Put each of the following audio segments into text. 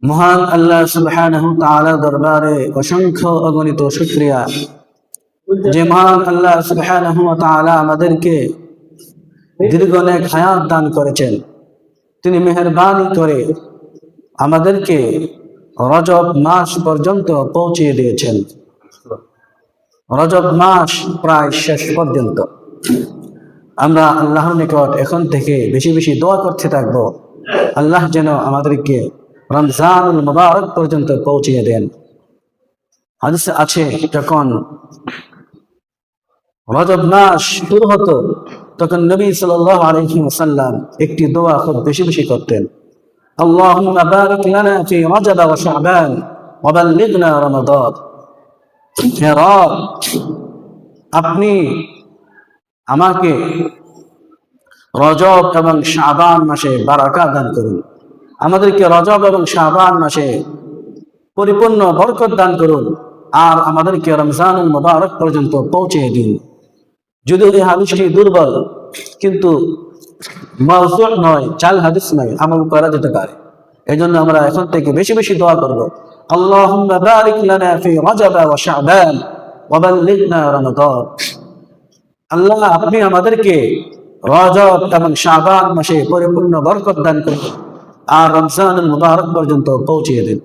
মহান আল্লাহ সুবহানাহু তাআলা দরবারে অসংখ্য অগণিত শুকরিয়া যে মহান আল্লাহ সুবহানাহু তাআলা আমাদেরকে দীর্ঘ নেক হায়াত দান করেছেন। তিনি মেহেরবানি করে আমাদেরকে রজব মাস পর্যন্ত পৌঁছিয়ে দিয়েছেন। রজব মাস প্রায় শেষ পর্যন্ত আমরা আল্লাহর নিকট এখন থেকে বেশি বেশি দোয়া করতে থাকবো, আল্লাহ যেন আমাদেরকে রমজানুল মুবারক পর্যন্ত পৌঁছিয়ে দেন। হাদিসে আছে, যখন রজব মাস শুরু হতো তখন নবী সাল্লাল্লাহু আলাইহি ওয়াসাল্লাম একটি দোয়া খুব বেশি বেশি করতেন। আল্লাহুম্মা বারিক লানা ফি রজব ওয়া শাবান ওয়া বাল্লিগনা রমাদান। হে রব, আপনি আমাকে রজব এবং শাবান মাসে বারাকাত দান করুন, আমাদেরকে রজব এবং শাবান মাসে পরিপূর্ণ বরকত দান করুন, আর আমাদেরকে রমজানুল মুবারক পর্যন্ত পৌঁছে দিন। যদিও এই হাদিসটি দুর্বল, কিন্তু মাওযু নয়, জাল হাদিস নয়, আমল করা যেতে পারে। এই জন্য আমরা এখন থেকে বেশি বেশি দোয়া করব, আল্লাহুম্মা বারিক লানা ফি রজব ওয়া শাবান ওয়া বাল্লিগনা রমাদান। আল্লাহ, আপনি আমাদেরকে রজব এবং শাবান মাসে পরিপূর্ণ বরকত দান করুন, আর রমজানুল মুবারক পর্যন্ত পৌঁছিয়ে দিন।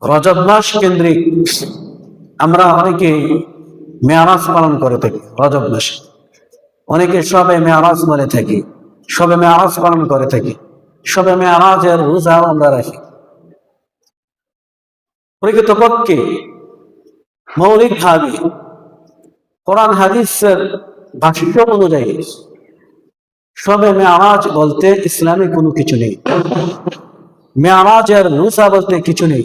রজব মাস কেন্দ্রিক আমরা অনেকে মেয়ারাজ পালন করে থাকি। রজব মাসে অনেকে শবে মেয়ারাজ বলে থাকি, শবে মেয়ারাজ পালন করে থাকি। শবে মেয়ারাজের রোজাও আমরা রাখি। প্রকৃতপক্ষে মৌলিকভাবে কোরআন হাদিসের ভাষ্য অনুযায়ী শবে মেয়ারাজ বলতে ইসলামে কোনো কিছু নেই। মেয়ারাজের রোজা বলতে কিছু নেই।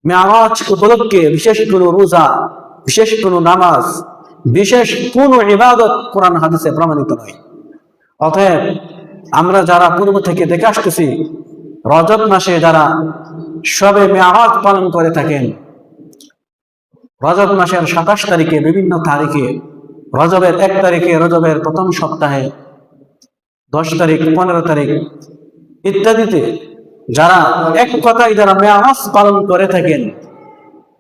মেয়ারাজ উপলক্ষে বিশেষ কোনো রোজা, বিশেষ কোনো নামাজ, বিশেষ কোনো ইবাদত কোরআন হাদিসে প্রমাণিত নয়। অতএব আমরা যারা পূর্ব থেকে দেখে আসতেছি, রজব মাসে যারা শবে মেয়ারাজ পালন করে থাকেন, রজব মাসের 27 তারিখে, বিভিন্ন তারিখে, রজবের 1 তারিখে, রজবের প্রথম সপ্তাহে, 10 তারিখ, 15 তারিখ ইত্যাদিতে যারা এক কথায় যারা মেয়ারাজ পালন করে থাকেন,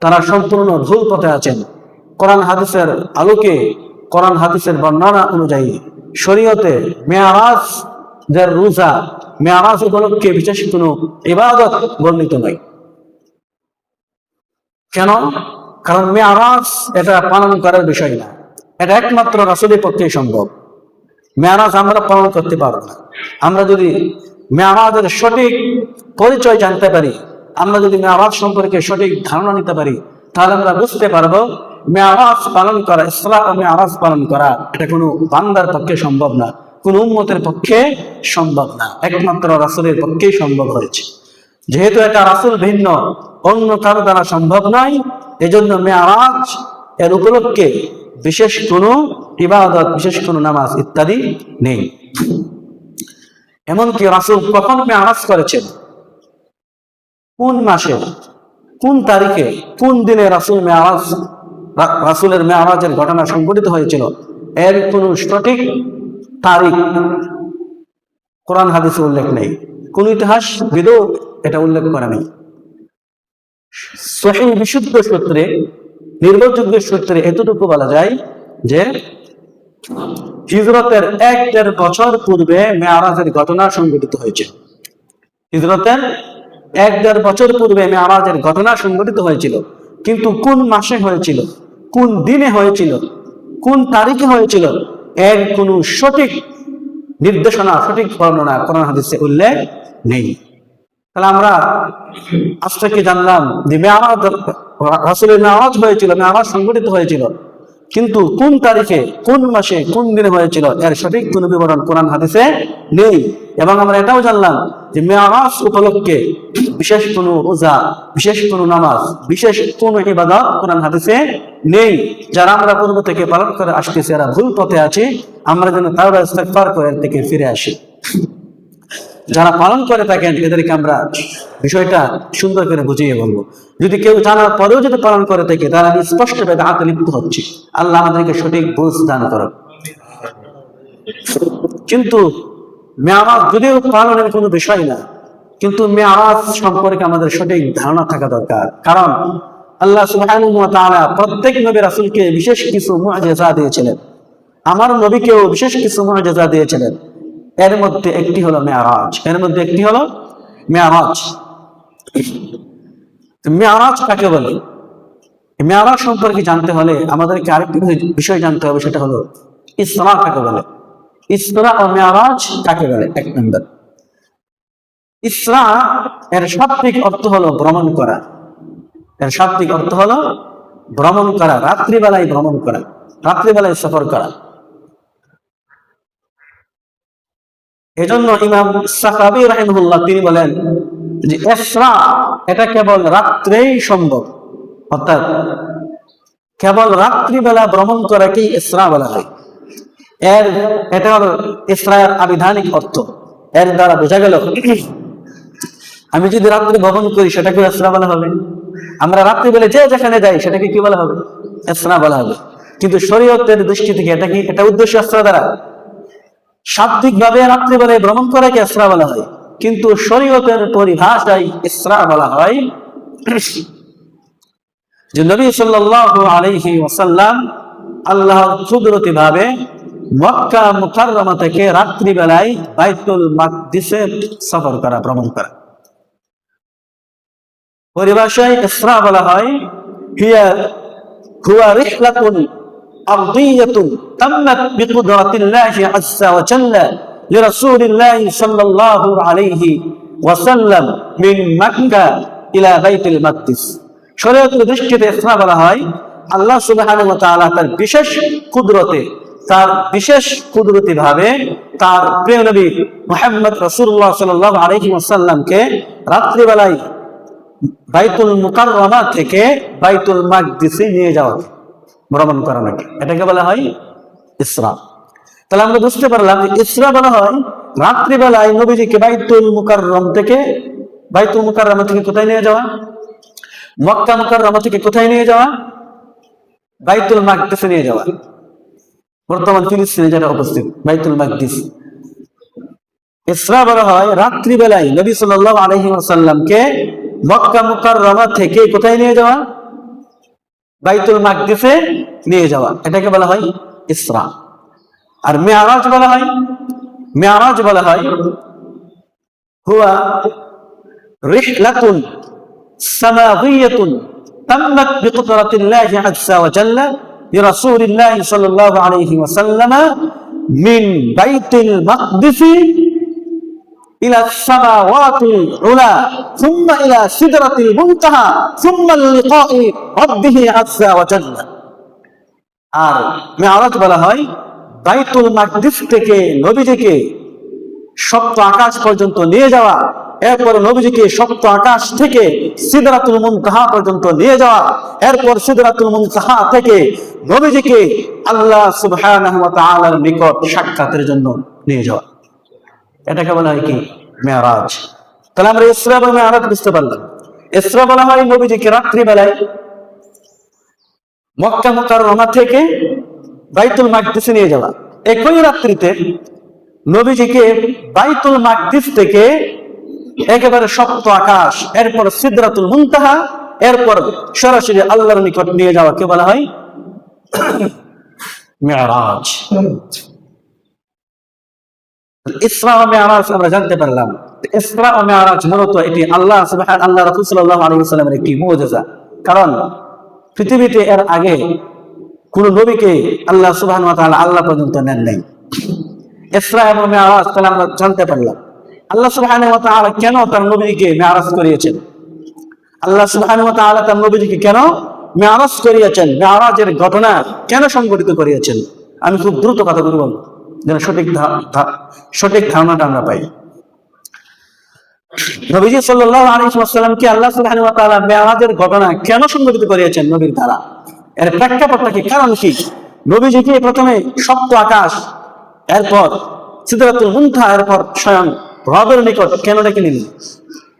তারা সম্পূর্ণ ভুল পথে আছেন। কোরআন হাদিসের আলোকে, কোরআন হাদিসের বর্ণনা অনুযায়ী শরীয়তে মেয়ারাজ যার রোজা, মেয়ারাজ উপলক্ষে বিশেষ কোনো ইবাদত বর্ণিত নয়। কেন? কারণ মেয়ারাজ এটা পালন করার বিষয় না, এটা একমাত্র রাসূলের পক্ষেই সম্ভব। মেয়ারাজ আমরা পালন করতে পারবো না। আমরা যদি মেয়ারাজের সঠিক পরিচয় জানতে পারি, আমরা যদি মেয়ারাজ সম্পর্কে সঠিক ধারণা নিতে পারি, তাহলে আমরা বুঝতে পারবো মেয়ারাজ পালন করা, ইসরা ও মেয়ারাজ পালন করা এটা কোনো বান্দার পক্ষে সম্ভব না, কোনো উম্মতের পক্ষে সম্ভব না, একমাত্র রাসূলের পক্ষেই সম্ভব হয়েছে। যেহেতু এটা রাসূল ভিন্ন, অন্য কারো দ্বারা সম্ভব নয়, এজন্য মেয়ারাজ এর উপলক্ষে বিশেষ কোনো ইবাদত, বিশেষ কোনো নামাজ ইত্যাদি নেই। এমনকি রাসূল কখন মেয়ারাজ করেছেন, কোন মাসে, কোন তারিখে, কোন দিনে রাসূলের মেয়ারাজের ঘটনা সংঘটিত হয়েছিল, এর কোনো সঠিক তারিখ কোরআন হাদিসে উল্লেখ নেই। কোন ইতিহাসবিদও এটা উল্লেখ করে নেই। সহিহ বিশুদ্ধ সূত্রে, নির্ভরযোগ্য সূত্রে এতটুকু বলা যায় যে হিজরতের 1-1.5 বছর পূর্বে মেয়ারাজের ঘটনা সংঘটিত হয়েছে। হিজরতের 1-1.5 বছর পূর্বে মেয়ারাজের ঘটনা সংঘটিত হয়েছিল, কিন্তু কোন মাসে হয়েছিল, কোন দিনে হয়েছিল, কোন তারিখে হয়েছিল, এর কোনো সঠিক নির্দেশনা, সঠিক বর্ণনা কোরআন হাদিসে উল্লেখ নেই। তাহলে আমরা আজ থেকে জানলাম যে মেয়ারাজ, রাসূলের মেয়ারাজ হয়েছিল, মেয়ারাজ সংঘটিত হয়েছিল, কিন্তু কোন তারিখে, কোন মাসে, কোন দিনে হয়েছিল, এর সঠিক কোনো বিবরণ কোরআন হাদিসে নেই। এবং আমরা এটাও জানলাম যে মেয়ারাজ উপলক্ষে বিশেষ কোনো রোজা, বিশেষ কোনো নামাজ, বিশেষ কোনো ইবাদত কোরআন হাদিসে নেই। যারা আমরা পূর্ব থেকে পালন করে আসতেছি, এরা ভুল পথে আছে। আমরা যেন তাওবা ইস্তেগফার করে এর থেকে ফিরে আসি। যারা পালন করে থাকেন এদেরকে আমরা বিষয়টা সুন্দর করে বুঝিয়ে বলবো। যদি কেউ জানার পরেও যদি পালন করে থাকে, তারা স্পষ্ট বিদআতে লিপ্ত হচ্ছে। আল্লাহ আমাদেরকে সঠিক বুঝ দান করুন। কিন্তু মেয়ারাজ যদিও পালনের কোনো বিষয় না, কিন্তু মেরাজ সম্পর্কে আমাদের সঠিক ধারণা থাকা দরকার, কারণ আল্লাহ সুবহানাহু ওয়া তাআলা প্রত্যেক নবী রাসূলকে বিশেষ কিছু মুআজিজা দিয়েছিলেন। আমার নবীকেও বিশেষ কিছু মুআজিজা দিয়েছিলেন। এর মধ্যে একটি হলো মেরাজ। মেরাজ কাকে বলে? মেরাজ সম্পর্কে জানতে হলে আমাদেরকে আরেকটি বিষয় জানতে হবে, সেটা হলো ইসরা কাকে বলে। ইসরা ও মেরাজ কাকে বলে? এক নম্বর, ইসরা এর শাব্দিক অর্থ হলো ভ্রমণ করা। রাত্রিবেলায় ভ্রমণ করা, রাত্রিবেলায় সফর করা। এজন্য ইমাম সাখাবী রাহিমাহুল্লাহ তিনি বলেন যে ইসরা এটা কেবল রাত্রেই সম্ভব, অর্থাৎ কেবল রাত্রিবেলা ভ্রমণ করাকেই ইসরা বলা হয়। এটা হলো ইসরার আবিধানিক অর্থ। এর দ্বারা বোঝা গেল আমি যদি রাত্রি ভ্রমণ করি সেটাকে ইসরা বলা হবে। আমরা রাত্রিবেলা যে যেখানে যাই সেটাকে কি বলা হবে? ইসরা বলা হবে। কিন্তু শরীয়তের দৃষ্টি থেকে এটা উদ্দেশ্য ইসরা দ্বারা শাব্দিক ভাবে রাত্রিবেলায় ভ্রমণ করাকে ইসরা বলা হয়, কিন্তু শরীয়তের পরিভাষায় ইসরা বলা হয় যে নবী সাল্লাল্লাহু আলাইহি ওয়াসাল্লাম আল্লাহর কুদরতি ভাবে মক্কা মুকাররমা থেকে রাত্রিবেলায় বাইতুল মাকদিসে সফর করা, ভ্রমণ করা। পরিভাষায় ইসরা বলা হয় হুয়া রিহলাতুন আরদিয়াতুন তাম্মাত বিকুদরাতিল্লাহি আযজা ওয়া জাল্লা লিরাসূলিল্লাহি সাল্লাল্লাহু আলাইহি ওয়াসাল্লাম মিন মক্কা ইলা বাইতুল মাকদিস। শরীয়তের দৃষ্টিতে ইসরা বলা হয় আল্লাহ সুবহানাহু ওয়া তাআলা তার বিশেষ কুদরতি ভাবে তার প্রিয় নবী মুহাম্মদ রাসূলুল্লাহ সাল্লাল্লাহু আলাইহি ওয়াসাল্লামকে রাত্রিবেলায় বাইতুল মুকাররমা থেকে বাইতুল মাকদিসে নিয়ে যাওয়া, ভ্রমণ করা, নাকি এটাকে বলা হয় ইসরা। তাহলে আমরা বুঝতে পারলাম যে ইসরা বলা হয় রাত্রিবেলায় নবীজিকে বাইতুল মুকাররমা থেকে কোথায় নিয়ে যাওয়া? মক্কা মুকাররমা থেকে কোথায় নিয়ে যাওয়া? বাইতুল মাকদিসে নিয়ে যাওয়া। বর্তমান ফিলিস্তিনে যেটা অবস্থিত বাইতুল মাকদিস। ইসরা বলা হয় রাত্রিবেলায় নবী সাল্লাল্লাহু আলাইহি ওয়াসাল্লামকে মক্কা মুকাররমা থেকে কোথায় নিয়ে যাওয়া? বাইতুল মাকদিসে নিয়ে যাওয়া, এটাকে বলা হয় ইসরা। আর মেরাজ বলা হয় হুয়া রিহলাতুন সামাউইয়াতুন তাম্মাত বিকুদরাতিল্লাহি আযজা ওয়া জাল্লা লিরাসূলিল্লাহি সাল্লাল্লাহু আলাইহি ওয়াসাল্লাম মিন বাইতুল মাকদিসি ইলা সামাওয়াতিল উলা সুম্মা ইলা সিদরাতিল মুনতাহা সুম্মা লিকাই রাব্বিহি আযজা ওয়া জাল্লা। আর মেরাজ বলা হয় বাইতুল মাকদিস থেকে নবীজিকে সপ্ত আকাশ পর্যন্ত নিয়ে যাওয়া, এরপর নবীজিকে সপ্ত আকাশ থেকে সিদরাতুল মুনতাহা পর্যন্ত নিয়ে যাওয়া, এরপর সিদরাতুল মুনতাহা থেকে নবীজিকে আল্লাহ সুবহানাহু ওয়া তাআলার নিকট সাক্ষাতের জন্য নিয়ে যাওয়া, এটাকে বলা হয় কি? মেরাজ। তাহলে আমরা ইসরা এবং মেরাজ বুঝতে পারলাম। ইসরা বলা হয় নবীজিকে রাত্রিবেলায় মক্কা মুকাররমা থেকে বাইতুল মাকদিসে নিয়ে যাওয়া। একই রাত্রিতে নবীজিকে বাইতুল মাকদিস থেকে একেবারে সপ্ত আকাশ, এরপর সিদরাতুল মুনতাহা, এরপর সরাসরি আল্লাহর নিকট নিয়ে যাওয়াকে বলা হয় মেরাজ। ইসরা ও মেরাজ আমরা জানতে পারলাম। ইসরা ও মেরাজ মূলত এটি আল্লাহ রাসূল সাল্লাল্লাহু আলাইহি ওয়াসাল্লামের একটি মুজিজা, কারণ পৃথিবীতে এর আগে কোন নবীকে আল্লাহ সুবহানাহু ওয়া তাআলা আল্লাহ পর্যন্ত নেন নাই। ইসরা এবং মেরাজ তাহলে আমরা জানতে পারলাম আল্লাহ সুবহানাহু ওয়া তাআলা কেন তার নবীকে মেরাজ করিয়েছেন। আল্লাহ সুবহানাহু ওয়া তাআলা তার নবীকে কেন মেরাজ করিয়েছেন, মেরাজের ঘটনা কেন সংঘটিত করিয়েছেন। আমি খুব দ্রুত কথা বলব যেন সঠিক ধারণাটা আমরা পাই। নবীজি সাল্লাল্লাহু আলাইহি ওয়াসাল্লামকে আল্লাহ সুবহানাহু ওয়া তাআলা মেরাজের ঘটনা কেন সংঘটিত করিয়েছেন নবীর দ্বারা, এর প্রেক্ষাপটটা কি, কারণ কি? নবীজিকে প্রথমে সপ্ত আকাশ, এরপর সিদরাতুল মুনতাহা, এরপর স্বয়ং রবের নিকট কেন ডেকে নিলেন?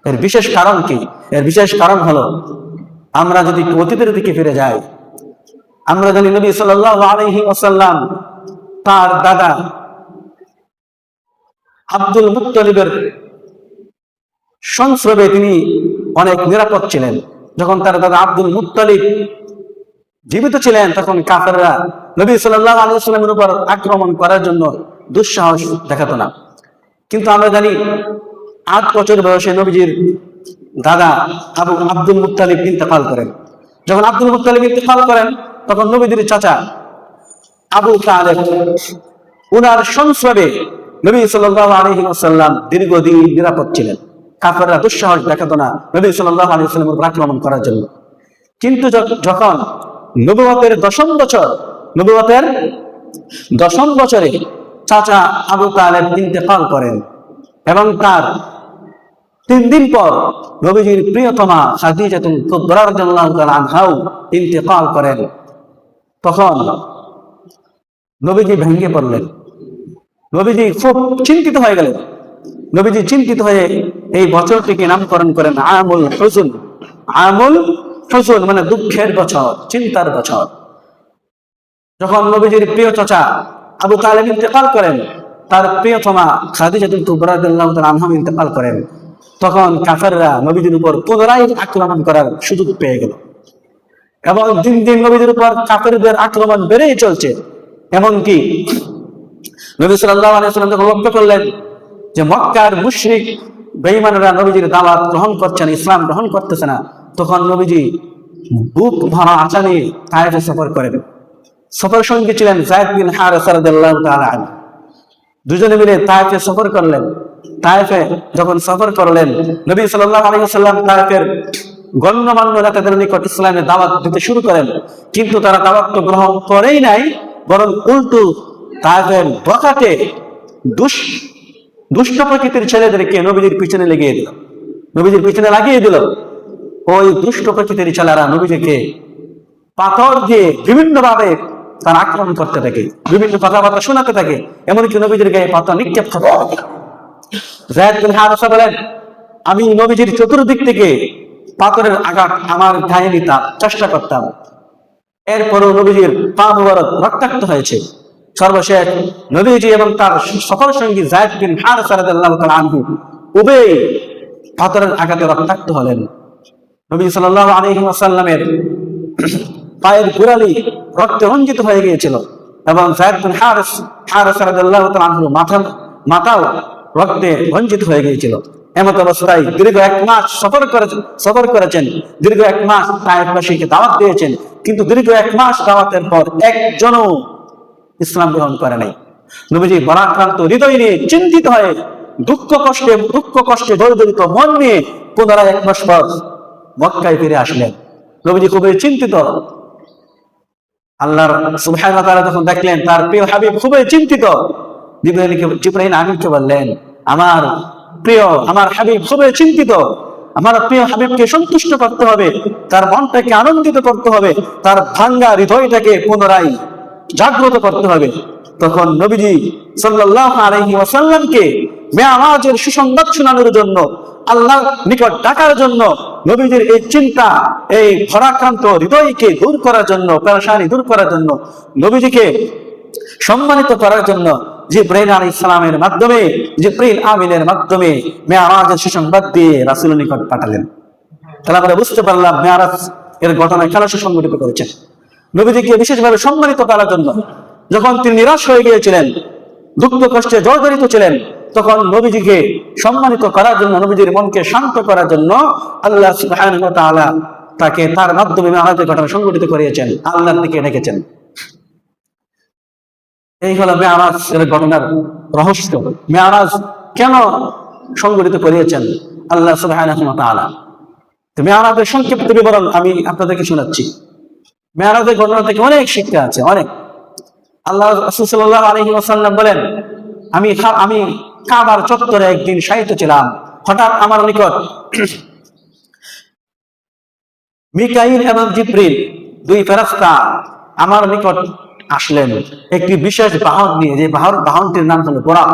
এর বিশেষ কারণ কি? এর বিশেষ কারণ হলো আমরা যদি অতীতের দিকে ফিরে যাই, আমরা জানি নবী সাল্লাল্লাহু আলাইহি ওয়াসাল্লাম তার দাদা আব্দুল মুত্তালিবের সংস্রবে তিনি অনেক নিরাপদ ছিলেন। যখন তার দাদা আব্দুল মুত্তালিব জীবিত ছিলেন তখন কাফেররা নবী সাল্লাল্লাহু আলাইহি ওয়াসাল্লামের উপর আক্রমণ করার জন্য দুঃসাহস দেখাতো না। কিন্তু আমরা জানি 8 বছর বয়সে নবীজির দাদা আব্দুল মুত্তালিব ইন্তেকাল করেন। যখন আব্দুল মুত্তালিব ইন্তেকাল করেন তখন নবীজির চাচা আবু তালেব উনার সংস্রবে নবী সাল্লাল্লাহু আলাইহি ওয়াসাল্লাম দীর্ঘদিন নিরাপদ ছিলেন। কাফেররা দুঃসাহস দেখাতো না নবী সাল্লাল্লাহু আলাইহি ওয়াসাল্লামের উপর আক্রমণ করার জন্য। কিন্তু যখন নবুয়তের 10ম বছর, নবুয়তের 10ম বছরে চাচা আবু তালেব ইন্তেকাল করেন এবং তার 3 দিন পর নবীজির প্রিয়তমা খাদিজাতুল কুবরা রাদিয়াল্লাহু তাআলা আনহাও ইন্তেকাল করেন, তখন নবীজি ভেঙে পড়লেন। নবীজি খুব চিন্তিত হয়ে গেলেন। নবীজি চিন্তিত হয়ে এই বছরটিকে নামকরণ করেন আমুল হুজুন। আমুল হুজুন মানে দুঃখের বছর, চিন্তার বছর। যখন নবীজির প্রিয় চাচা আবু তালেব ইন্তেকাল করেন, তার প্রিয়তমা খাদিজাতুল কুবরা রাদিয়াল্লাহু তাআলা আনহা ইন্তেকাল করেন, তখন কাফেররা নবীজির উপর পুনরায় আক্রমণ করার সুযোগ পেয়ে গেল এবং দিন দিন নবীজির উপর কাফেরদের আক্রমণ বেড়েই চলছে। এমনকি নবী সাল্লাল্লাহু আলাইহি ওয়াসাল্লাম যখন লক্ষ্য করলেন যে মক্কার মুশরিক বেঈমানরা নবীজির দাওয়াত গ্রহণ করছে না, ইসলাম গ্রহণ করতেছে না, তখন নবীজি বুক ভরা আশা নিয়ে তায়েফে সফর করেন। সফর সঙ্গী ছিলেন যায়েদ বিন হারেসা রাদিয়াল্লাহু তাআলা আনহু। দুজনে মিলে তায়েফে সফর করলেন। তায়েফে যখন সফর করলেন, নবী সাল্লাল্লাহু আলাইহি ওয়াসাল্লাম তায়েফের গণ্যমান্য নেতাদের নিকট ইসলামের দাওয়াত দিতে শুরু করেন। কিন্তু তারা দাওয়াত তো গ্রহণ করেই নাই, বরং উল্টো তায়েফের বখাটে দুষ্ট প্রকৃতির ছেলেদেরকে নবীজির পিছনে লাগিয়ে দিল। ওই দুষ্ট প্রকৃতির ছেলেরা নবীজিকে পাথর দিয়ে বিভিন্ন ভাবে তারা আক্রমণ করতে থাকে, বিভিন্ন কথাবার্তা শোনাতে থাকে, এমনকি নবীজির গায়ে পাথর নিক্ষেপ করতে থাকে। যায়েদ বিন হারেসা বলেন, আমি নবীজির চতুর্দিক থেকে পাথরের আঘাত আমার গায়ে নিতাম, চেষ্টা করতাম, এরপরও নবীজির পা মুবারক রক্তাক্ত হয়েছে। সর্বশেষ নবীজি এবং তার সফর সঙ্গী যায়েদ বিন হারেসা রাদিয়াল্লাহু তাআলা আনহু উভয়ই পাথরের আঘাতে রক্তাক্ত হলেন। নবী সাল্লাল্লাহু আলাইহি ওয়াসাল্লামের পায়ের গোড়ালি রক্তে রঞ্জিত হয়ে গিয়েছিল এবং যায়েদ বিন হারেসা রাদিয়াল্লাহু তাআলা আনহু মাথাও রক্তে রঞ্জিত হয়ে গিয়েছিল। এমত অবস্থায় দীর্ঘ 1 মাস সফর করেছেন, দীর্ঘ 1 মাস তায়েফবাসীকে দাওয়াত দিয়েছেন, কিন্তু দীর্ঘ 1 মাস দাওয়াতের পর একজনও ইসলাম গ্রহণ করে নাই। নবীজি ভারাক্রান্ত হৃদয় নিয়ে চিন্তিত হয়ে দুঃখ কষ্টে জর্জরিত মন নিয়ে পুনরায় 1 মাস পর মক্কায় ফিরে আসলেন। নবীজি খুবই চিন্তিত। আল্লাহ সুবহানাহু ওয়া তাআলা যখন দেখলেন তার প্রিয় হাবিব খুবই চিন্তিত, জিবরাইল আমিনকে বললেন, আমার হাবিব খুবই চিন্তিত, আমার প্রিয় হাবিবকে সন্তুষ্ট করতে হবে, তার মনটাকে আনন্দিত করতে হবে, তার ভাঙ্গা হৃদয়টাকে পুনরায় জাগ্রত করতে হবে। তখন নবীজি সাল্লাল্লাহু আলাইহি ওয়াসাল্লামকে মেরাজের সুসংবাদ শোনানোর জন্য, আল্লাহর নিকট ডাকার জন্য, নবীজির এই চিন্তা, এই ভারাক্রান্ত হৃদয়কে দূর করার জন্য, পেরেশানি দূর করার জন্য, নবীজিকে সম্মানিত করার জন্য জিবরাইল আলাইহিস সালামের মাধ্যমে, জিবরিল আমিনের মাধ্যমে মেরাজের সুসংবাদ দিয়ে রাসূলের নিকট পাঠালেন। তাহলে আমরা বুঝতে পারলাম মেরাজ এর ঘটনা কেন সুসংগঠিত করেছেন। নবীজিকে বিশেষভাবে সম্মানিত করার জন্য। যখন তিনি নিরাশ হয়ে গিয়েছিলেন, দুঃখ কষ্টে জর্জরিত ছিলেন, তখন নবীজিকে সম্মানিত করার জন্য, নবীজির মনকে শান্ত করার জন্য আল্লাহ সুবহানাহু ওয়া তাআলা তাকে তার মাধ্যমে মেরাজের ঘটনা সংগঠিত করিয়েছেন, আল্লাহর দিকে ডেকেছেন। এই হলো মেরাজের ঘটনার রহস্য। মেরাজ কেন সংগঠিত করিয়েছেন আল্লাহ সুবহানাহু ওয়া তাআলা। তো মেরাজের সংক্ষিপ্ত বিবরণ আমি আপনাদেরকে শোনাচ্ছি। মেরাজের ঘটনা থেকে অনেক শিক্ষা আছে, অনেক। আল্লাহ রাসূল সাল্লাল্লাহু আলাইহি ওয়াসাল্লাম বলেন, আমি কাবার চত্বরে একদিন শায়িত ছিলাম, হঠাৎ আমার নিকট মিকাইল এবং জিবরিল 2 ফেরেশতা আমার নিকট আসলেন একটি বিশেষ বাহন নিয়ে, যে বাহনটির নাম হলো বুরাক।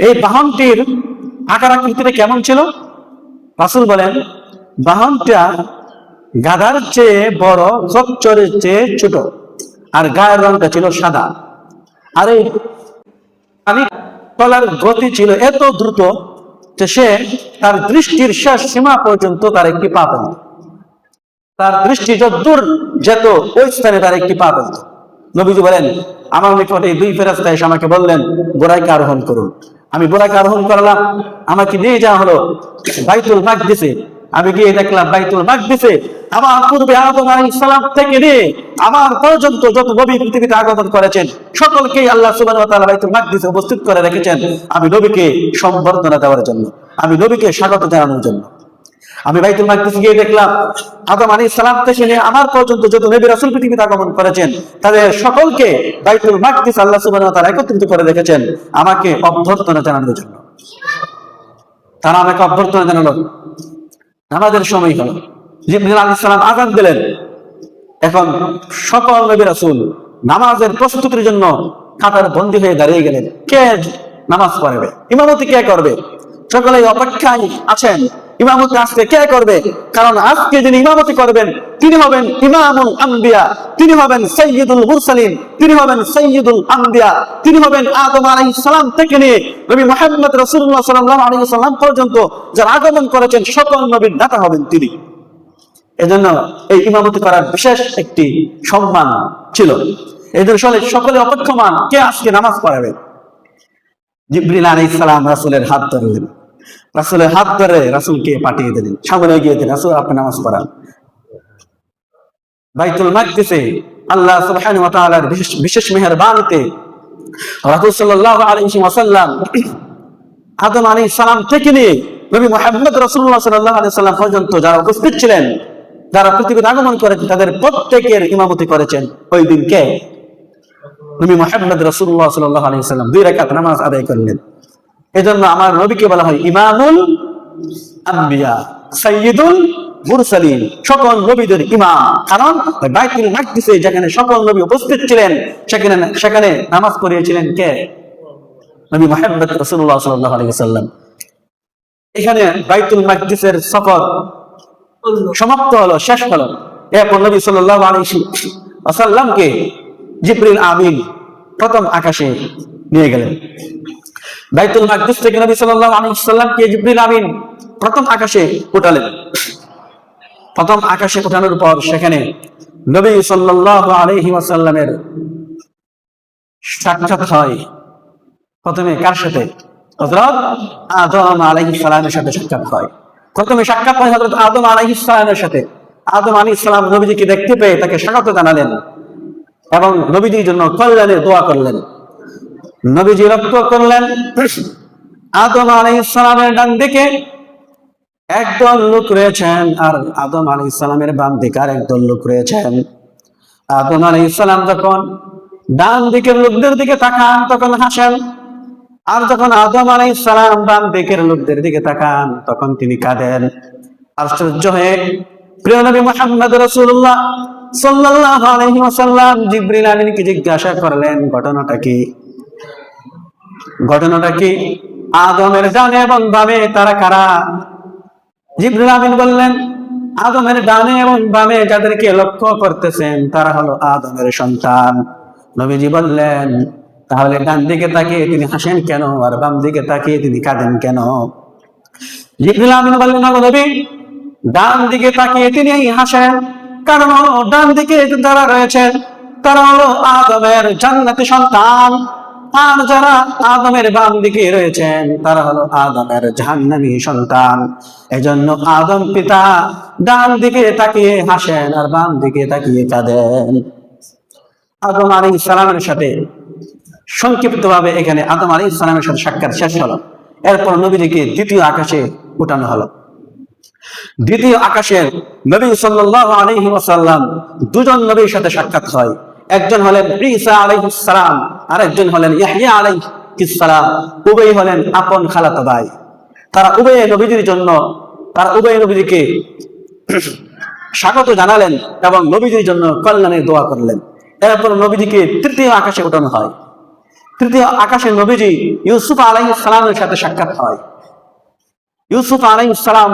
এই বাহনটির আকার আকৃতিটা কেমন ছিল? রাসূল বলেন, বাহনটা গাধার চেয়ে বড়, খচ্চরের চেয়ে ছোট, আর গায়ের রংটা ছিল সাদা। আর এই পানি চলার গতি ছিল এত দ্রুত যে সে তার দৃষ্টির শেষ সীমা পর্যন্ত তার একটি পা ফেলত, তার দৃষ্টি যতদূর যেত ওই স্থানে তার একটি পা ফেলত। নবীজি বলেন, আমার নিকটে দুই ফেরেশতা এসে আমাকে বললেন বোরাইকে আরোহণ করুন। আমি বোরাইকে আরোহণ করলাম, আমাকে নিয়ে যাওয়া হলো বাইতুল মাকদিসে। আমি গিয়ে দেখলাম বাইতুল মাকদিসে আমার পূর্বে আদম আলাইহিস সালাম থেকে নিয়ে আমার পর্যন্ত যত নবী পৃথিবীতে আগমন করেছেন সকলকেই আল্লাহ সুবহানাহু ওয়া তাআলা বাইতুল মাকদিসে উপস্থিত করে রেখেছেন আমি নবীকে সম্বর্ধনা দেওয়ার জন্য, আমি নবীকে স্বাগত জানানোর জন্য। আমি বাইতুল মাকদিসে গিয়ে দেখলাম আদম আলাইহিস সালাম থেকে নিয়ে আমার পর্যন্ত যত নবী রাসূল পৃথিবীতে আগমন করেছেন তাদের সকলকে বাইতুল মাকদিস আল্লাহ সুবহানাহু ওয়া তাআলা একত্রিত করে রেখেছেন আমাকে অভ্যর্থনা জানানোর জন্য। তারা আমাকে অভ্যর্থনা জানালো। আমাদের সময় হলো, জিবরিল আলাইহিস সালাম আযান দিলেন। এখন সকল নবী রাসূল নামাজের প্রস্তুতির জন্য কাতার বন্দী হয়ে দাঁড়িয়ে গেলেন। কে নামাজ পড়াবে, ইমামতি কে করবে? সকলেই অপেক্ষায় আছেন ইমামতি আজকে কে করবে, কারণ আজকে যিনি ইমামতি করবেন তিনি হবেন ইমামুল আম্বিয়া, তিনি হবেন সাইয়্যিদুল মুরসালিন, তিনি হবেন সাইয়্যিদুল আম্বিয়া, তিনি হবেন আদম আলাইহিস সালাম থেকে নিয়ে নবী মুহাম্মদ রাসূলুল্লাহ সাল্লাল্লাহু আলাইহি ওয়াসাল্লাম পর্যন্ত যারা আগমন করেছেন সকল নবীর নেতা হবেন তিনি। এজন্য এই ইমামতি করার বিশেষ একটি সম্মান ছিল। এজন্য সকলে অপেক্ষমান কে আজকে নামাজ পড়াবে। জিবরিল আলাইহিস সালাম রাসূলের হাত ধরলেন, রাসূলের হাত ধরে রাসূলকে পাঠিয়ে দিলেন, সামনে গিয়ে দিলেন রাসূল আপনি নামাজ পড়ান। বাইতুল মাকদিসে আল্লাহ সুবহানাহু ওয়া তাআলার বিশেষ মেহেরবানিতে রাসূল সাল্লাল্লাহু আলাইহি ওয়াসাল্লাম আদম আলাইহিস সালাম থেকে নিয়ে নবী মুহাম্মদ রাসূলুল্লাহ সাল্লাল্লাহু আলাইহি ওয়াসাল্লাম পর্যন্ত যারা উপস্থিত ছিলেন, যারা পৃথিবীতে আগমন করেছেন তাদের প্রত্যেকের ইমামতি করেছেন ওই দিনকে নবী মুহাম্মদ রাসূলুল্লাহ সাল্লাল্লাহু আলাইহি ওয়াসাল্লাম 2 রাকাত নামাজ আদায় করলেন। এজন্য আমার নবীকে বলা হয় ইমামুল আম্বিয়া সাইয়্যিদুল মুরসালিন, সকল নবীদের ইমাম। কারণ বাইতুল মাকদিসে যেখানে সকল নবী উপস্থিত ছিলেন সেখানে নামাজ পড়িয়েছিলেন কে? নবী মুহাম্মদ রাসূলুল্লাহ সাল্লাল্লাহু আলাইহি ওয়াসাল্লাম। এখানে বাইতুল মাকদিসের সফর সমাপ্ত হলো, শেষ হলো। এরপর নবী সাল্লাল্লাহু আলাইহি ওয়াসাল্লামকে জিবরিল আমিন প্রথম আকাশে নিয়ে গেলেন। বাইতুল মাকদিস থেকে নবী সাল্লাল্লাহু আলাইহি ওয়াসাল্লামকে জিবরিল আমিন প্রথম আকাশে উঠালেন। প্রথম আকাশে উঠানোর পর সেখানে নবী সাল্লাল্লাহু আলাইহি ওয়াসাল্লামের সাক্ষাৎ হয়। প্রথমে কার সাথে? হযরত আদম আলাইহিস সালামের সাথে সাক্ষাৎ হয়। প্রথমে সাক্ষাৎ হয় হযরত আদম আলাইহিস সালামের সাথে। আদম আলাইহিস সালাম নবীজিকে দেখতে পেয়ে তাকে স্বাগত জানালেন এবং নবীজির জন্য কল্যাণের দোয়া করলেন। নবীজি লক্ষ্য করলেন আদম আলাইহিস সালামের ডান দিকে একদল লোক রয়েছেন আর আদম আলাইহিস সালামের বাম দিকে আর একদল লোক রয়েছেন। আদম আলাইহিস সালাম যখন ডান দিকের লোকদের দিকে তাকান তখন হাসেন, আর যখন আদম আলাইহিস সালাম বাম দিকের লোকদের দিকে তাকান তখন তিনি কাঁদেন। আশ্চর্য হয়ে প্রিয় নবী মুহাম্মদ রাসূলুল্লাহ সাল্লাল্লাহু আলাইহি ওয়াসাল্লাম জিবরিল আমিনকে জিজ্ঞাসা করলেন ঘটনাটা কি? ঘটনাটা কি? আদমের ডানে এবং বামে তারা কারা? জিবরিল আমিন বললেন আদমের ডানে এবং বামে যাদেরকে লক্ষ্য করতেছেন তারা হলো আদমের সন্তান। নবীজি বললেন তাহলে ডান দিকে তাকিয়ে তিনি হাসেন কেন আর বাম দিকে তাকিয়ে তিনি কাঁদেন কেন? জিবরিল আমিন বললেন নবী ডান দিকে তাকিয়ে তিনি হাসেন কারণ ডান দিকে যারা রয়েছেন তারা হলো আদমের জান্নাতি সন্তান, আর যারা আদমের বাম দিকে রয়েছেন তারা হলো আদমের জাহান্নামী সন্তান। এজন্য আদম পিতা ডান দিকে তাকিয়ে হাসেন আর বাম দিকে তাকিয়ে কাঁদেন। আদম আলাইহিস সালামের সাথে সংক্ষিপ্তভাবে এখানে আদম আলাইহিস সালামের সাথে সাক্ষাৎ শেষ হলো। এরপর নবীজিকে দ্বিতীয় আকাশে উঠানো হলো। দ্বিতীয় আকাশে নবী সাল্লাল্লাহু আলাইহি ওয়াসাল্লাম দুজন নবীর সাথে সাক্ষাৎ হয়। একজন হলেন ঈসা আলাইহিস সালাম আর একজন হলেন ইয়াহইয়া আলাইহিস সালাম। উভয় হলেন আপন খালাতো ভাই। তারা উভয় নবীজিকে স্বাগত জানালেন এবং নবীজির জন্য কল্যাণের দোয়া করলেন। এরপর নবীজিকে তৃতীয় আকাশে উঠানো হয়। তৃতীয় আকাশে নবীজি ইউসুফ আলাইহিস সালামের সাথে সাক্ষাৎ হয়। ইউসুফ আলাইহিস সালাম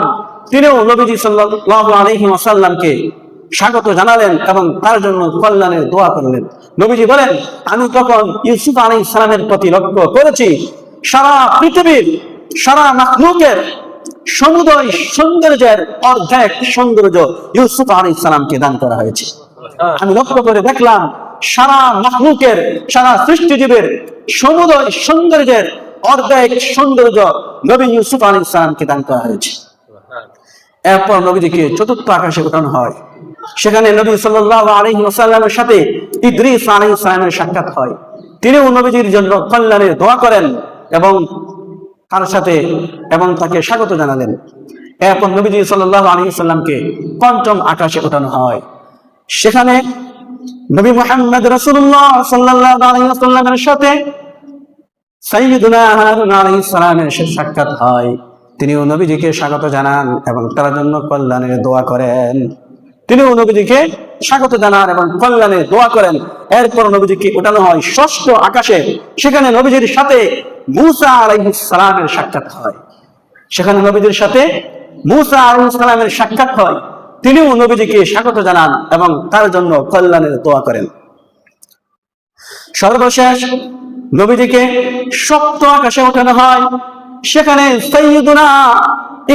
তিনিও নবীজি সাল্লাল্লাহু আলাইহি ওয়াসাল্লামকে স্বাগত জানালেন এবং তার জন্য কল্যাণের দোয়া করলেন। নবীজি বলেন আমি তখন ইউসুফ আলাইহিস সালামের প্রতি লক্ষ্য করেছি সারা পৃথিবীর সারা মাখলুকের সমুদয় সৌন্দর্যের অর্ধেক সৌন্দর্য ইউসুফ আলাইহিস সালামকে দান করা হয়েছে। আমি লক্ষ্য করে দেখলাম সারা মাখলুকের, সারা সৃষ্টিজীবের সমুদয় সৌন্দর্যের অর্ধেক সৌন্দর্য নবী ইউসুফ আলাইহিস সালামকে দান করা হয়েছে। এরপর নবীজিকে চতুর্থ আকাশে ওঠানো হয়। সেখানে নবী সাল্লাল্লাহু আলাইহি ওয়াসাল্লামের সাথে ইদ্রিস আলাইহিস সালামের সাক্ষাৎ হয়। তিনিও নবীজির জন্য কল্যাণের দোয়া করেন এবং তার সাথে তাকে স্বাগত জানালেন। এরপর নবীজি সাল্লাল্লাহু আলাইহি ওয়াসাল্লামকে পঞ্চম আকাশে ওঠানো হয়। সেখানে নবী মুহাম্মদ রাসূলুল্লাহ সাল্লাল্লাহু আলাইহি ওয়াসাল্লামের সাথে সাইয়্যিদুনা হারুন আলাইহিস সালামের সাক্ষাৎ হয়। তিনিও নবীজিকে স্বাগত জানান এবং তার জন্য কল্যাণের দোয়া করেন। তিনিও নবীজিকে স্বাগত জানান এবং কল্যাণের দোয়া করেন। এরপর নবীজিকে ওঠানো হয় ষষ্ঠ আকাশে। সেখানে নবীজির সাথে মূসা আলাইহিস সালামের সাক্ষাৎ হয়। সেখানে নবীজির সাথে মূসা আলাইহিস সালামের সাক্ষাৎ হয়। তিনিও নবীজিকে স্বাগত জানান এবং তার জন্য কল্যাণের দোয়া করেন। সর্বশেষ নবীজিকে সপ্তম আকাশে ওঠানো হয়। সেখানে সাইয়্যিদুনা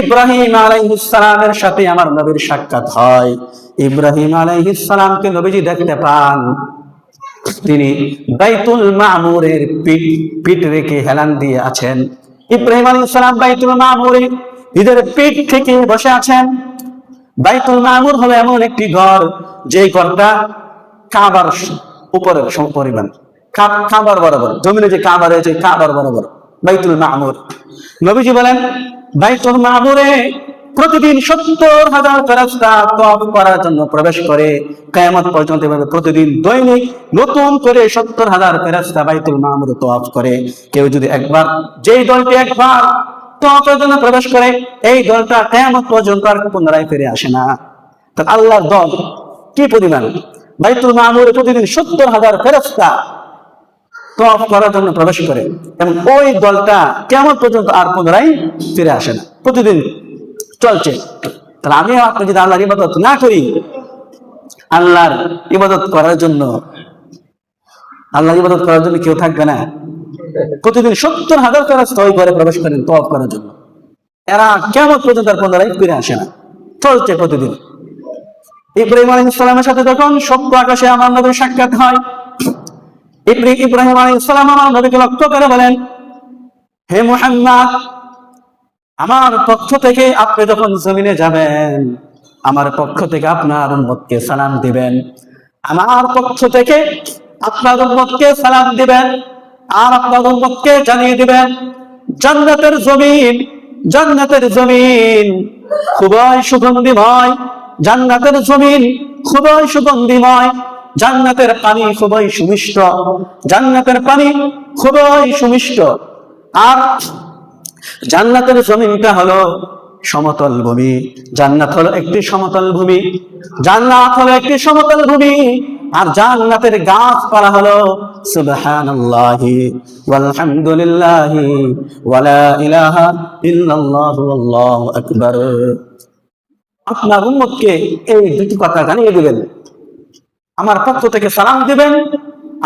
ইব্রাহিম আলাইহিস সালামের সাথে আমার নবীর সাক্ষাৎ হয়। ইব্রাহিম আলাইহিস সালামকে নবীজি দেখতে পান। তিনি বাইতুল মামুরের পিঠ রেখে হেলান দিয়ে আছেন। ইব্রাহিম আলাইহিস সালাম বাইতুল মামুরে নিজের পিঠ থেকে বসে আছেন। বাইতুল মামুর হলো এমন একটি ঘর, যে ঘরটা কাবার উপরের সমপরিমাণ, কাবার বরাবর, জমিনে যে কাবা রয়েছে কাবার বরাবর বাইতুল মামুর। নবীজি বলেন বাইতুল মামুরে প্রতিদিন 70,000 ফেরেশতা তওয়াফ করার জন্য প্রবেশ করে। কিয়ামত পর্যন্ত এভাবে প্রতিদিন দৈনিক নতুন করে 70,000 ফেরেশতা বাইতুল মামুরে তওয়াফ করে। কেউ যদি একবার, যেই দলটি একবার তওয়াফের জন্য প্রবেশ করে, এই দলটা কিয়ামত পর্যন্ত আর পুনরায় ফিরে আসে না। তো আল্লাহর দল কি পরিমাণ! বাইতুল মামুরে প্রতিদিন 70,000 ফেরেশতা তওয়াফ করার জন্য প্রবেশ করে এবং ওই দলটা কিয়ামত পর্যন্ত আর পুনরায় ফিরে আসে না, প্রতিদিন চলছে। তাহলে আমি আপনি যদি আল্লাহর ইবাদত না করি, আল্লাহর ইবাদত করার জন্য কেউ থাকবে না। প্রতিদিন 70,000 ফেরেশতা ওই ঘরে প্রবেশ করেন তওয়াফ করার জন্য। এরা কিয়ামত পর্যন্ত আর পুনরায় ফিরে আসে না, চলছে প্রতিদিন। ইব্রাহিম আলাইহিস সালামের সাথে যখন সপ্ত আকাশে আমার নবীর সাক্ষাৎ হয়, ইব্রাহিম আলাইহিস সালাম আমার নবীকে লক্ষ্য করে বলেন, হে মুহাম্মদ, আমার পক্ষ থেকে আপনি যখন জমিনে যাবেন, আমার পক্ষ থেকে আপনার উম্মতকে সালাম দিবেন। আমার পক্ষ থেকে আপনার উম্মতকে সালাম দিবেন আর আপনার উম্মতকে জানিয়ে দিবেন, জান্নাতের জমিন খুবই সুগন্ধিময়, জান্নাতের জমিন খুবই সুগন্ধিময়, জান্নাতের পানি খুবই সুমিষ্ট, জান্নাতের পানি খুবই সুমিষ্ট। আর জান্নাতের জমিনটা হলো সমতল ভূমি। জান্নাত হলো একটি সমতল ভূমি, জান্নাত হলো একটি সমতল ভূমি। আর জান্নাতের গাছপালা হলো সুবহানাল্লাহি ওয়ালহামদুলিল্লাহি ওয়ালা ইলাহা ইল্লাল্লাহু আল্লাহু আকবার। আপনার উম্মতকে এই দুটি কথা জানিয়ে দিবেন, আমার পক্ষ থেকে সালাম দিবেন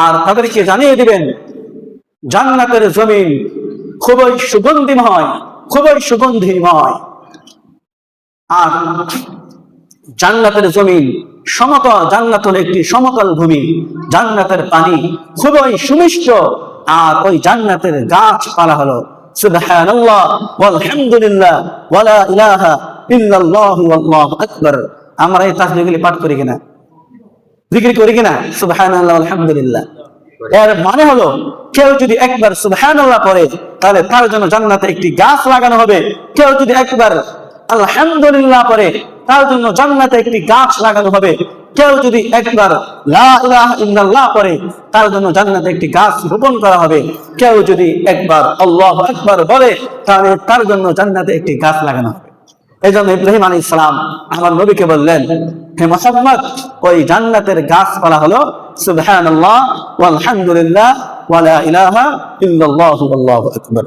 আর তাদেরকে জানিয়ে দিবেন, জান্নাতের জমিন খুবই সুগন্ধিময়। আর জান্নাতের জমিন সমতল, জান্নাত হলো একটি সমতল ভূমি, জান্নাতের পানি খুবই সুমিষ্ট। আর ওই জান্নাতের গাছপালা হলো সুবহানাল্লাহ ওয়ালহামদুলিল্লাহ ওয়ালা ইলাহা ইল্লাল্লাহু আল্লাহু আকবার। আমরা এই তাসবিহগুলি পাঠ করি কিনা, জিকির করি কিনা? সুবহানাল্লাহ আলহামদুলিল্লাহ। এর মানে হলো কেউ যদি একবার সুবহানাল্লাহ পড়ে, তাহলে তার জন্য জান্নাতে একটি গাছ লাগানো হবে। কেউ যদি একবার আলহামদুলিল্লাহ পড়ে, তার জন্য জান্নাতে একটি গাছ লাগানো হবে। কেউ যদি একবার লা ইলাহা ইল্লাল্লাহ পড়ে, তার জন্য জান্নাতে একটি গাছ রোপণ করা হবে। কেউ যদি একবার আল্লাহু আকবার বলে, তাহলে তার জন্য জান্নাতে একটি গাছ লাগানো হবে। এই জন্য ইব্রাহিম আলাইহিস সালাম আমার নবীকে বললেন, হে মুহাম্মদ, ওই জান্নাতের গাছপালা হলো সুবহানাল্লাহ ওয়ালহামদুলিল্লাহ ওয়ালা ইলাহা ইল্লাল্লাহু আল্লাহু আকবার।